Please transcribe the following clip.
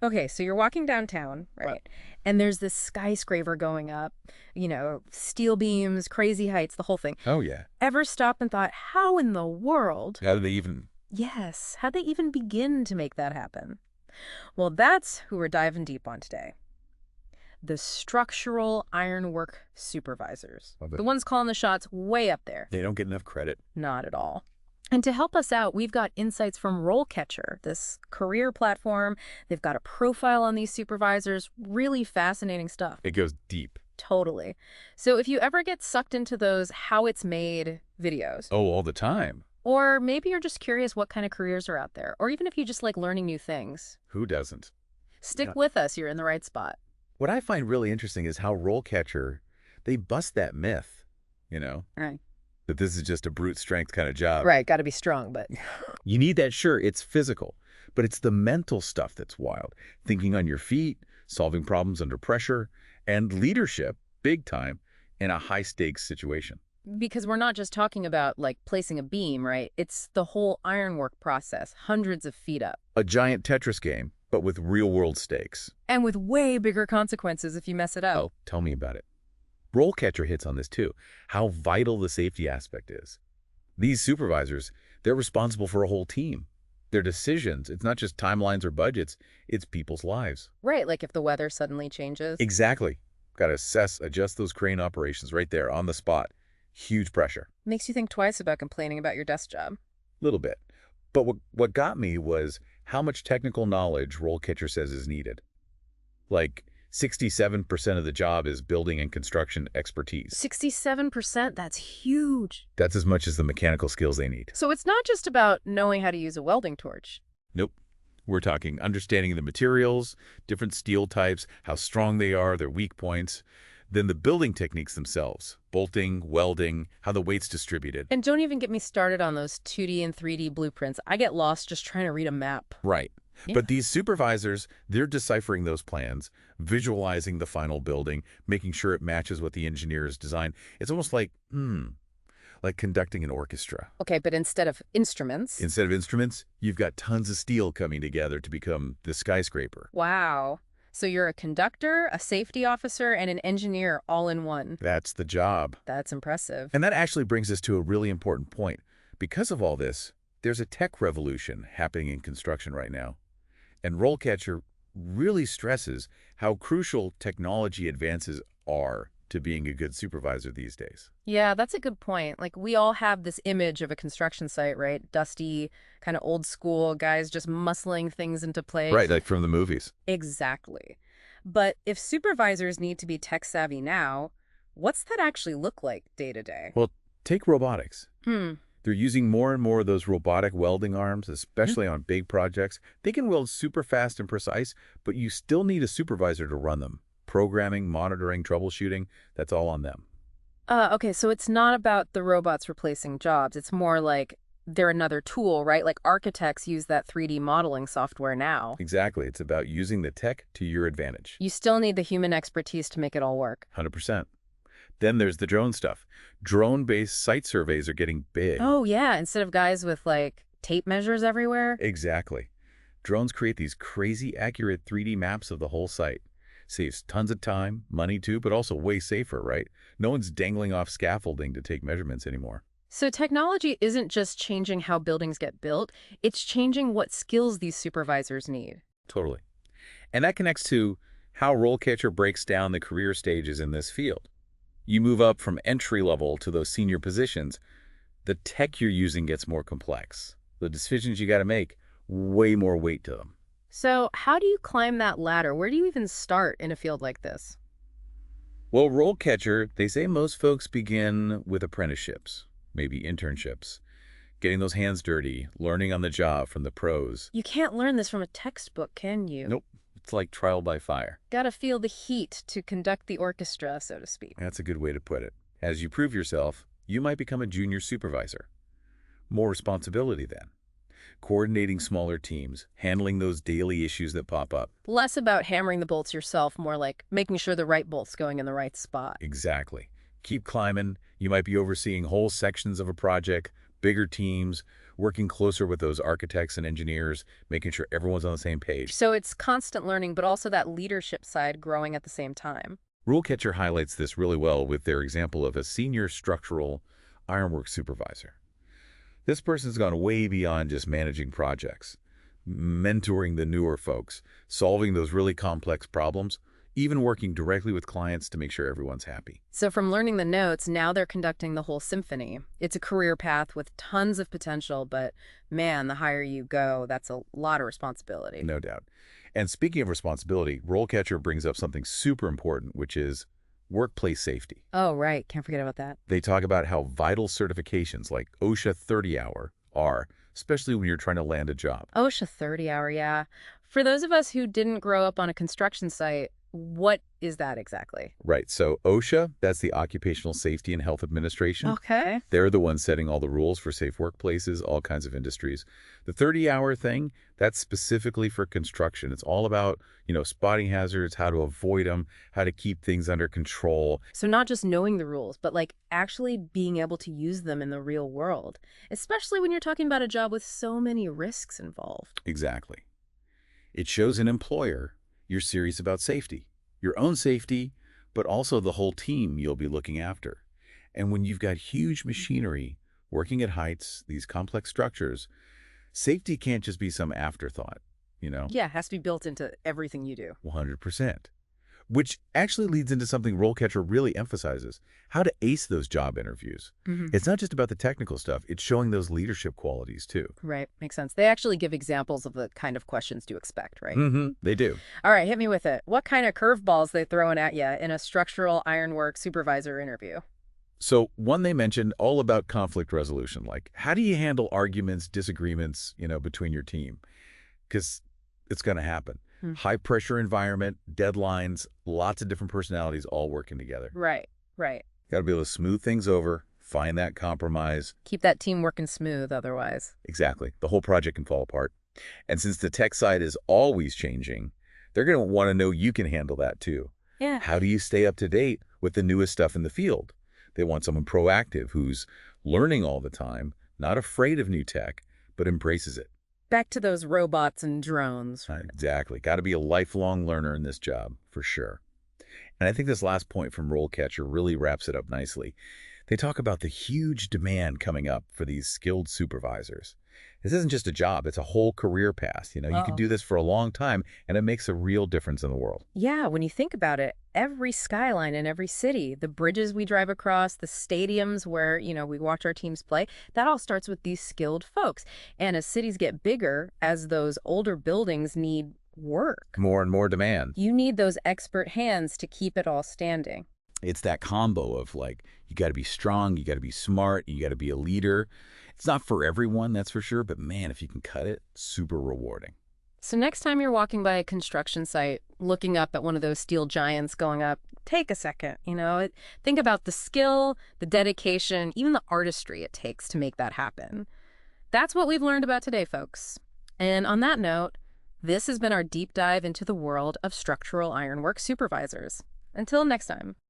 Okay, so you're walking downtown, right? And there's this skyscraper going up, steel beams, crazy heights, the whole thing. Oh, yeah. Ever stop and thought, how in the world? How do they even... Yes, how'd they even begin to make that happen? Well, that's who we're diving deep on today. The Structural Ironwork Supervisors. Love it. The ones calling the shots way up there. They don't get enough credit. Not at all. And to help us out, we've got insights from RoleCatcher, this career platform. They've got a profile on these supervisors. Really fascinating stuff. It goes deep. Totally. So if you ever get sucked into those how it's made videos, Oh, all the time. or maybe you're just curious what kind of careers are out there, or even if you just like learning new things, Who doesn't? stick Yeah. with us. You're in the right spot. What I find really interesting is how RoleCatcher, they bust that myth, Right. that this is just a brute strength kind of job. Right. Got to be strong, but You need that, sure, it's physical, but it's the mental stuff that's wild. Thinking on your feet, solving problems under pressure, and leadership, big time, in a high-stakes situation. because we're not just talking about like placing a beam, right? It's the whole ironwork process, hundreds of feet up. A giant Tetris game, but with real-world stakes. And with way bigger consequences if you mess it up. Oh, tell me about it. RoleCatcher hits on this too, how vital the safety aspect is. These supervisors, they're responsible for a whole team. Their decisions, it's not just timelines or budgets, it's people's lives. Right, like if the weather suddenly changes. Exactly. Got to assess, adjust those crane operations right there on the spot. Huge pressure. Makes you think twice about complaining about your desk job. Little bit. But what got me was how much technical knowledge RoleCatcher says is needed. Like 67% of the job is building and construction expertise. 67%, that's huge. That's as much as the mechanical skills they need. So it's not just about knowing how to use a welding torch. Nope. We're talking understanding the materials, different steel types, how strong they are, their weak points, then the building techniques themselves, bolting, welding, how the weight's distributed. And don't even get me started on those 2D and 3D blueprints. I get lost just trying to read a map. Right. Yeah. But these supervisors, they're deciphering those plans, visualizing the final building, making sure it matches what the engineers designed. It's almost like conducting an orchestra. Okay, but instead of instruments. Instead of instruments, you've got tons of steel coming together to become the skyscraper. Wow. So you're a conductor, a safety officer, and an engineer all in one. That's the job. That's impressive. And that actually brings us to a really important point. Because of all this, there's a tech revolution happening in construction right now. And RoleCatcher really stresses how crucial technology advances are to being a good supervisor these days. Yeah, that's a good point. Like, we all have this image of a construction site, right? Dusty, kind of old school, guys just muscling things into place. Right, like from the movies. Exactly. But if supervisors need to be tech savvy now, what's that actually look like day to day? Well, take robotics. Hmm. They're using more and more of those robotic welding arms, especially on big projects. They can weld super fast and precise, but you still need a supervisor to run them. Programming, monitoring, troubleshooting, that's all on them. Okay, so it's not about the robots replacing jobs. It's more like they're another tool, right? Like architects use that 3D modeling software now. Exactly. It's about using the tech to your advantage. You still need the human expertise to make it all work. 100%. Then there's the drone stuff. Drone-based site surveys are getting big. Oh, yeah, instead of guys with like tape measures everywhere. Exactly. Drones create these crazy accurate 3D maps of the whole site. Saves tons of time, money too, but also way safer, right? No one's dangling off scaffolding to take measurements anymore. So technology isn't just changing how buildings get built, it's changing what skills these supervisors need. Totally. And that connects to how RoleCatcher breaks down the career stages in this field. You move up from entry level to those senior positions, the tech you're using gets more complex. The decisions you got to make, way more weight to them. So how do you climb that ladder? Where do you even start in a field like this? Well, RoleCatcher, they say most folks begin with apprenticeships, maybe internships, getting those hands dirty, learning on the job from the pros. You can't learn this from a textbook, can you? Nope, it's like trial by fire. Gotta feel the heat to conduct the orchestra, so to speak. That's a good way to put it. As you prove yourself, you might become a junior supervisor. More responsibility then. Coordinating smaller teams, handling those daily issues that pop up. Less about hammering the bolts yourself, more like making sure the right bolt's going in the right spot. Exactly. Keep climbing. You might be overseeing whole sections of a project, bigger teams, working closer with those architects and engineers, making sure everyone's on the same page. So it's constant learning, but also that leadership side growing at the same time. RoleCatcher highlights this really well with their example of a senior structural ironwork supervisor. This person's gone way beyond just managing projects, mentoring the newer folks, solving those really complex problems, even working directly with clients to make sure everyone's happy. So from learning the notes, now they're conducting the whole symphony. It's a career path with tons of potential, but man, the higher you go, that's a lot of responsibility. No doubt. And speaking of responsibility, RoleCatcher brings up something super important, which is workplace safety. Oh, right. Can't forget about that. They talk about how vital certifications like OSHA 30-hour are, especially when you're trying to land a job. OSHA 30-hour, yeah. For those of us who didn't grow up on a construction site, what is that exactly? Right. So OSHA, that's the Occupational Safety and Health Administration. Okay. They're the ones setting all the rules for safe workplaces, all kinds of industries. The 30-hour thing, that's specifically for construction. It's all about, spotting hazards, how to avoid them, how to keep things under control. So not just knowing the rules, but like actually being able to use them in the real world, especially when you're talking about a job with so many risks involved. Exactly. It shows an employer you're serious about safety, your own safety, but also the whole team you'll be looking after. And when you've got huge machinery working at heights, these complex structures, safety can't just be some afterthought, Yeah, it has to be built into everything you do. 100%. Which actually leads into something RoleCatcher really emphasizes, how to ace those job interviews. It's not just about the technical stuff, it's showing those leadership qualities too. Right, makes sense. They actually give examples of the kind of questions to expect, right? They do. All right, hit me with it. What kind of curveballs they throwing at you in a structural ironwork supervisor interview? So one they mentioned all about conflict resolution, like how do you handle arguments, disagreements, between your team? Because it's going to happen. High pressure environment, deadlines, lots of different personalities all working together. Right. Got to be able to smooth things over, find that compromise. Keep that team working smooth otherwise. Exactly. The whole project can fall apart. And since the tech side is always changing, they're going to want to know you can handle that too. Yeah. How do you stay up to date with the newest stuff in the field? They want someone proactive who's learning all the time, not afraid of new tech, but embraces it. Back to those robots and drones. Exactly. Got to be a lifelong learner in this job, for sure. And I think this last point from RoleCatcher really wraps it up nicely. They talk about the huge demand coming up for these skilled supervisors. This isn't just a job, it's a whole career path. You can do this for a long time, and it makes a real difference in the world. Yeah, when you think about it, every skyline in every city, the bridges we drive across, the stadiums where, we watch our teams play, that all starts with these skilled folks. And as cities get bigger, as those older buildings need work, More and more demand. you need those expert hands to keep it all standing. It's that combo of you got to be strong, you got to be smart, you got to be a leader. It's not for everyone, that's for sure, but man, if you can cut it, super rewarding. So next time you're walking by a construction site, looking up at one of those steel giants going up, take a second, think about the skill, the dedication, even the artistry it takes to make that happen. That's what we've learned about today, folks. And on that note, this has been our deep dive into the world of structural ironwork supervisors. Until next time.